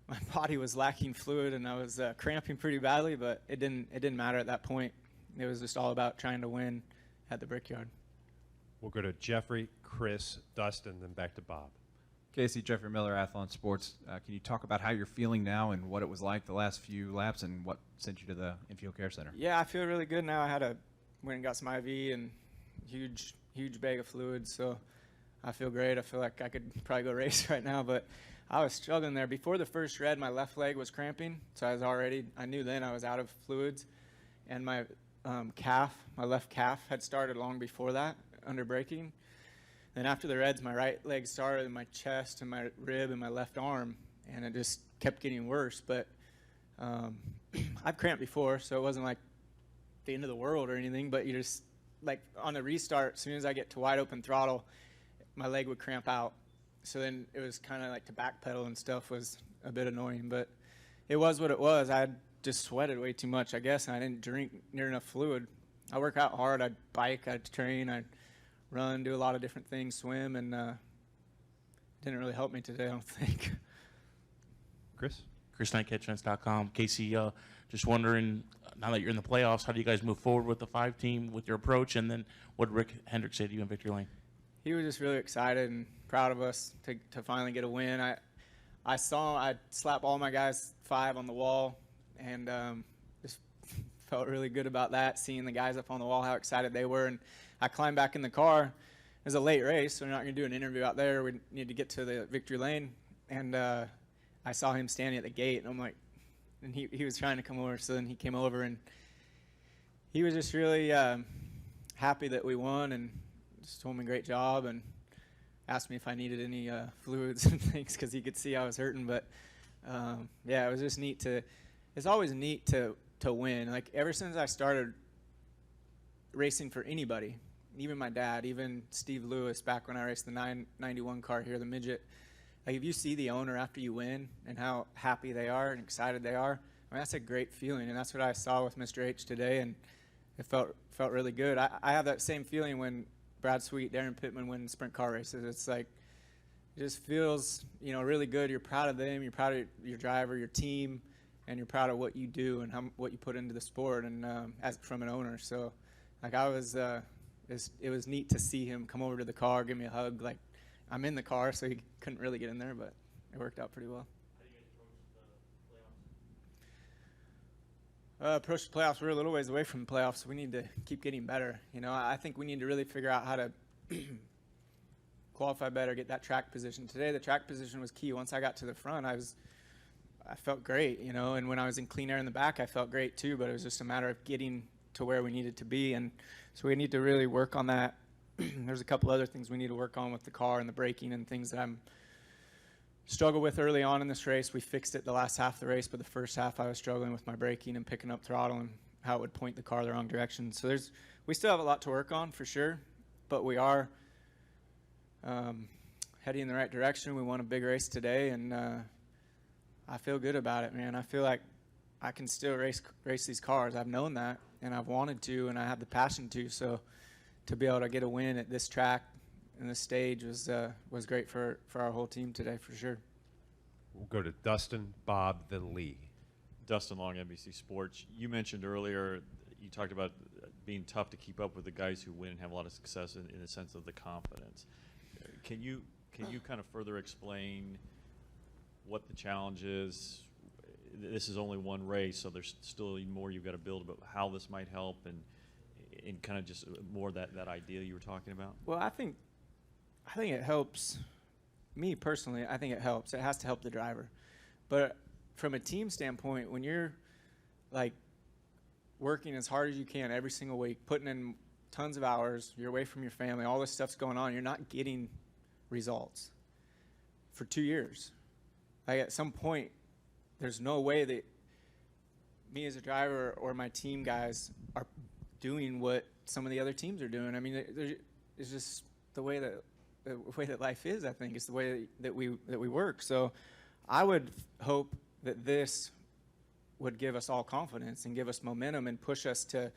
my body was lacking fluid and I was cramping pretty badly, but it didn't matter at that point. It was just all about trying to win at the Brickyard. We'll go to Jeffrey, Chris, Dustin, then back to Bob. Kasey, Jeffrey Miller, Athlon Sports. Can you talk about how you're feeling now and what it was like the last few laps and what sent you to the infield care center? Yeah, I feel really good now. Went and got some IV and huge bag of fluids, so I feel great. I feel like I could probably go race right now, but I was struggling there. Before the first red, my left leg was cramping, so I knew then I was out of fluids, and my left calf had started long before that under braking. Then after the reds, my right leg started in my chest and my rib and my left arm, and it just kept getting worse. But I've cramped before, so it wasn't like the end of the world or anything, but you just, like on the restart, as soon as I get to wide open throttle, my leg would cramp out. So then it was kind of like to backpedal and stuff was a bit annoying, but it was what it was. I just sweated way too much, I guess, and I didn't drink near enough fluid. I work out hard. I'd bike, I'd train, I'd run, do a lot of different things, swim, and it didn't really help me today, I don't think. Chris? ChrisKnightCatchfence.com. Kasey, just wondering, now that you're in the playoffs, how do you guys move forward with the 5-team with your approach? And then what did Rick Hendrick say to you in victory lane? He was just really excited and proud of us to finally get a win. I'd slap all my guys 5 on the wall, and just felt really good about that, seeing the guys up on the wall, how excited they were. And I climbed back in the car. It was a late race, so we're not going to do an interview out there. We need to get to the victory lane. And I saw him standing at the gate, and I'm like, and he was trying to come over, so then he came over, and he was just really happy that we won, and just told me great job, and asked me if I needed any fluids and things, because he could see I was hurting. But yeah, it was just neat it's always neat to win. Like, ever since I started racing for anybody, even my dad, even Steve Lewis, back when I raced the 991 car here, the midget, like, if you see the owner after you win and how happy they are and excited they are, I mean, that's a great feeling, and that's what I saw with Mr. H today, and it felt really good. I have that same feeling when Brad Sweet, Darren Pittman win sprint car races. It's like, it just feels, really good. You're proud of them, you're proud of your driver, your team, and you're proud of what you do and what you put into the sport, and from an owner. So, like, it was neat to see him come over to the car, give me a hug. Like, I'm in the car, so he couldn't really get in there, but it worked out pretty well. How do you guys approach the playoffs? Approach the playoffs. We're a little ways away from the playoffs, so we need to keep getting better. I think we need to really figure out how to qualify better, get that track position. Today, the track position was key. Once I got to the front, I felt great, and when I was in clean air in the back, I felt great too, but it was just a matter of getting to where we needed to be, and so we need to really work on that. There's a couple other things we need to work on with the car and the braking and things that I'm struggled with early on in this race. We fixed it the last half of the race, but the first half I was struggling with my braking and picking up throttle and how it would point the car the wrong direction. So we still have a lot to work on for sure, but we are heading in the right direction. We won a big race today, and I feel good about it, man. I feel like I can still race these cars. I've known that, and I've wanted to, and I have the passion to. So to be able to get a win at this track and this stage was great for our whole team today, for sure. We'll go to Dustin, Bob, then Lee. Dustin Long, NBC Sports. You mentioned earlier, you talked about being tough to keep up with the guys who win and have a lot of success in the sense of the confidence. Can you kind of further explain what the challenge is? This is only one race, so there's still even more you've got to build about how this might help, and kind of just more that idea you were talking about. Well, I think it helps. Me personally, I think it helps. It has to help the driver, but from a team standpoint, when you're like working as hard as you can every single week, putting in tons of hours, you're away from your family, all this stuff's going on, you're not getting results for 2 years. Like, at some point, there's no way that me as a driver or my team guys are doing what some of the other teams are doing. I mean, it's just the way that life is. I think it's the way that we work. So I would hope that this would give us all confidence and give us momentum and push us to,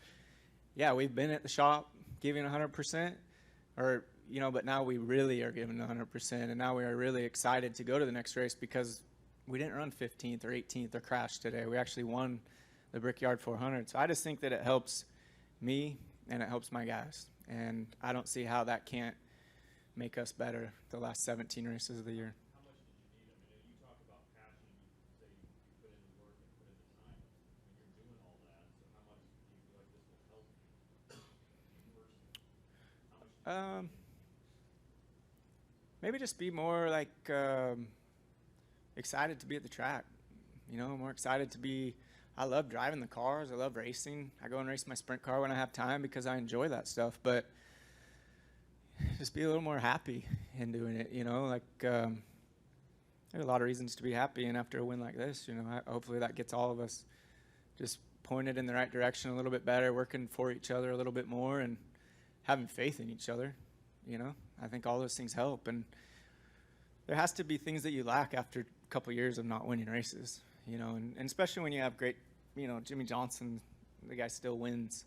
yeah, we've been at the shop giving 100%, or but now we really are giving 100%, and now we are really excited to go to the next race because we didn't run 15th or 18th or crash today. We actually won the Brickyard 400. So I just think that it helps me and it helps my guys. And I don't see how that can't make us better the last 17 races of the year. How much did you need? I mean, you talk about passion, you say you put in the work and put in the time, and you're doing all that, so how much do you feel like this will help you personally? How much Maybe just be more like excited to be at the track. You know, more excited to be. I love driving the cars. I love racing. I go and race my sprint car when I have time because I enjoy that stuff. But just be a little more happy in doing it. You know, like there are a lot of reasons to be happy, and after a win like this, you know, hopefully that gets all of us just pointed in the right direction a little bit better, working for each other a little bit more, and having faith in each other. You know, I think all those things help, and there has to be things that you lack after a couple years of not winning races. You know, and especially when you have great, you know, Jimmy Johnson, the guy still wins.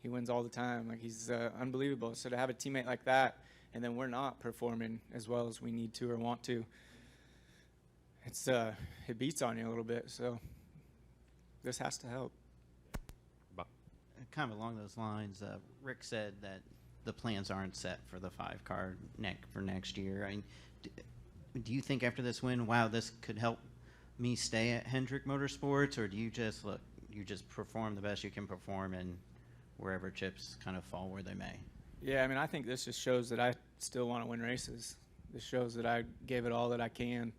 He wins all the time. Like, he's unbelievable. So to have a teammate like that, and then we're not performing as well as we need to or want to, it's it beats on you a little bit. So this has to help. Kind of along those lines, Rick said that the plans aren't set for the 5-car for next year. I mean, do you think after this win, wow, this could help me stay at Hendrick Motorsports, or do you just perform the best you can perform and wherever chips kind of fall where they may? Yeah, I mean, I think this just shows that I still want to win races. This shows that I gave it all that I can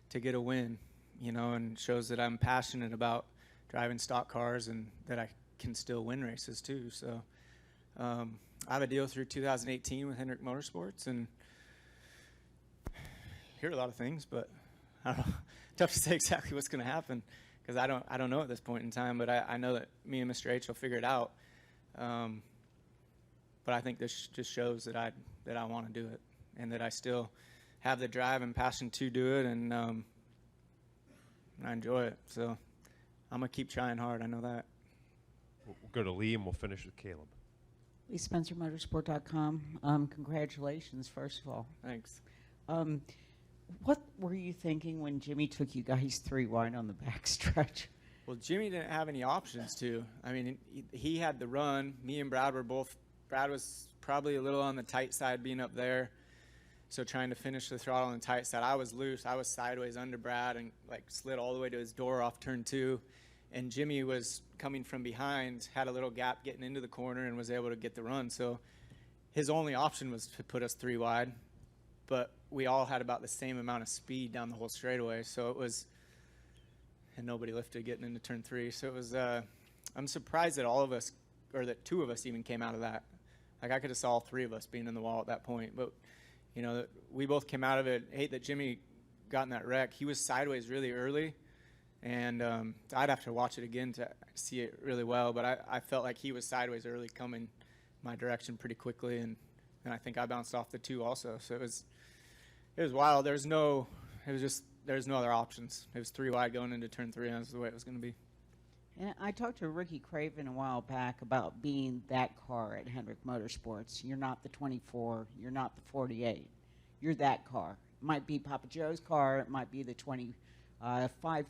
to get a win, you know, and shows that I'm passionate about driving stock cars and that I can still win races too. So I have a deal through 2018 with Hendrick Motorsports, and hear a lot of things, but I don't know. Tough to say exactly what's going to happen because I don't know at this point in time. But I know that me and Mr. H will figure it out. But I think this just shows that I want to do it and that I still have the drive and passion to do it, and I enjoy it. So I'm gonna keep trying hard. I know that. We'll go to Lee and we'll finish with Caleb. LeeSpencerMotorsport.com. Congratulations, first of all. Thanks. What were you thinking when Jimmy took you guys 3 wide on the backstretch? Well, Jimmy didn't have any options to. I mean, he had the run. Me and Brad were both. Brad was probably a little on the tight side being up there, so trying to finish the throttle on the tight side. I was loose. I was sideways under Brad and like slid all the way to his door off turn 2. And Jimmy was coming from behind, had a little gap getting into the corner, and was able to get the run. So his only option was to put us 3 wide, but we all had about the same amount of speed down the whole straightaway. So it was, and nobody lifted getting into turn 3. So it was, I'm surprised that all of us, or that 2 of us even came out of that. Like, I could have saw all 3 of us being in the wall at that point. But, you know, we both came out of it. I hate that Jimmy got in that wreck. He was sideways really early. And I'd have to watch it again to see it really well. But I felt like he was sideways early coming my direction pretty quickly. And I think I bounced off the 2 also. So it was wild. There's no other options. It was 3 wide going into turn 3, and that's the way it was going to be. And I talked to Ricky Craven a while back about being that car at Hendrick Motorsports. You're not the 24. You're not the 48. You're that car. It might be Papa Joe's car. It might be the 25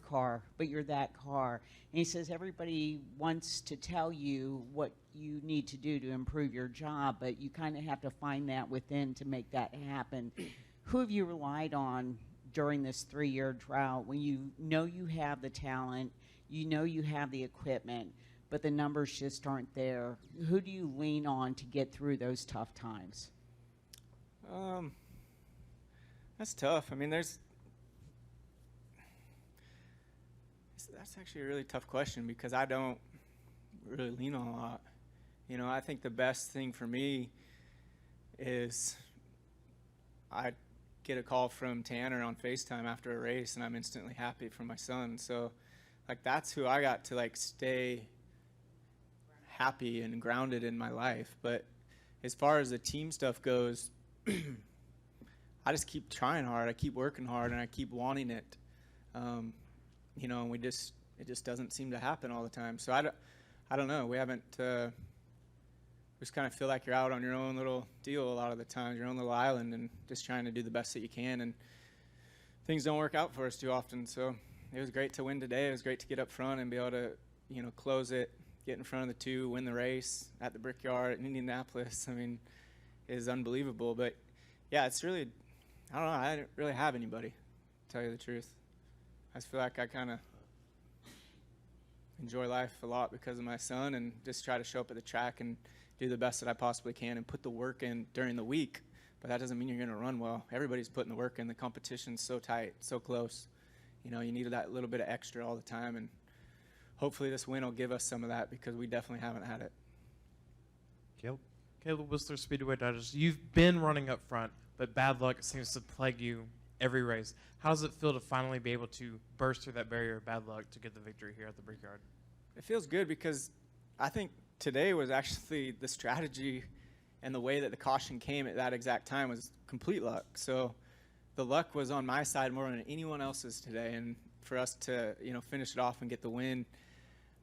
car, but you're that car. And he says everybody wants to tell you what you need to do to improve your job, but you kind of have to find that within to make that happen. Who have you relied on during this 3-year drought when you know you have the talent, you know you have the equipment, but the numbers just aren't there? Who do you lean on to get through those tough times? That's tough. I mean, that's actually a really tough question because I don't really lean on a lot. You know, I think the best thing for me is I get a call from Tanner on FaceTime after a race, and I'm instantly happy for my son. So, like, that's who I got to, like, stay happy and grounded in my life. But as far as the team stuff goes, I just keep trying hard. I keep working hard, and I keep wanting it. You know, and it just doesn't seem to happen all the time. So I don't know. We haven't. Just kind of feel like you're out on your own little deal a lot of the times, your own little island, and just trying to do the best that you can. And things don't work out for us too often. So it was great to win today. It was great to get up front and be able to, close it, get in front of the two, win the race at the Brickyard in Indianapolis. I mean, it is unbelievable. But yeah, it's really, I don't know. I didn't really have anybody, to tell you the truth. I just feel like I kind of enjoy life a lot because of my son, and just try to show up at the track and do the best that I possibly can and put the work in during the week. But that doesn't mean you're going to run well. Everybody's putting the work in. The competition's so tight, so close. You need that little bit of extra all the time, and hopefully this win will give us some of that, because we definitely haven't had it. Caleb? Whistler Speedway Digest. You've been running up front, but bad luck seems to plague you every race. How does it feel to finally be able to burst through that barrier of bad luck to get the victory here at the Brickyard? It feels good, because I think today was actually the strategy, and the way that the caution came at that exact time was complete luck. So the luck was on my side more than anyone else's today, and for us to finish it off and get the win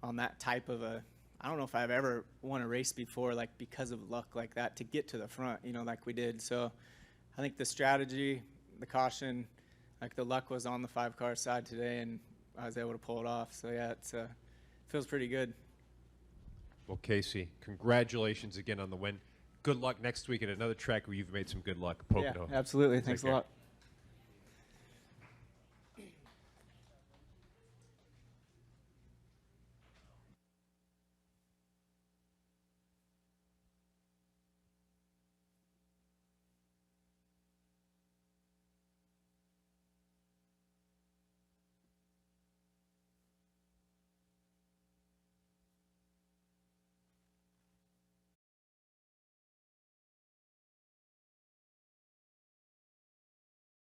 on that type of I don't know if I've ever won a race before, like, because of luck like that, to get to the front, like we did. So I think the strategy, the caution, like, the luck was on the 5-car side today, and I was able to pull it off. So yeah, it feels pretty good. Well, Kasey, congratulations again on the win. Good luck next week at another track where you've made some good luck. Yeah, Pocono. absolutely. Take Thanks a care. lot.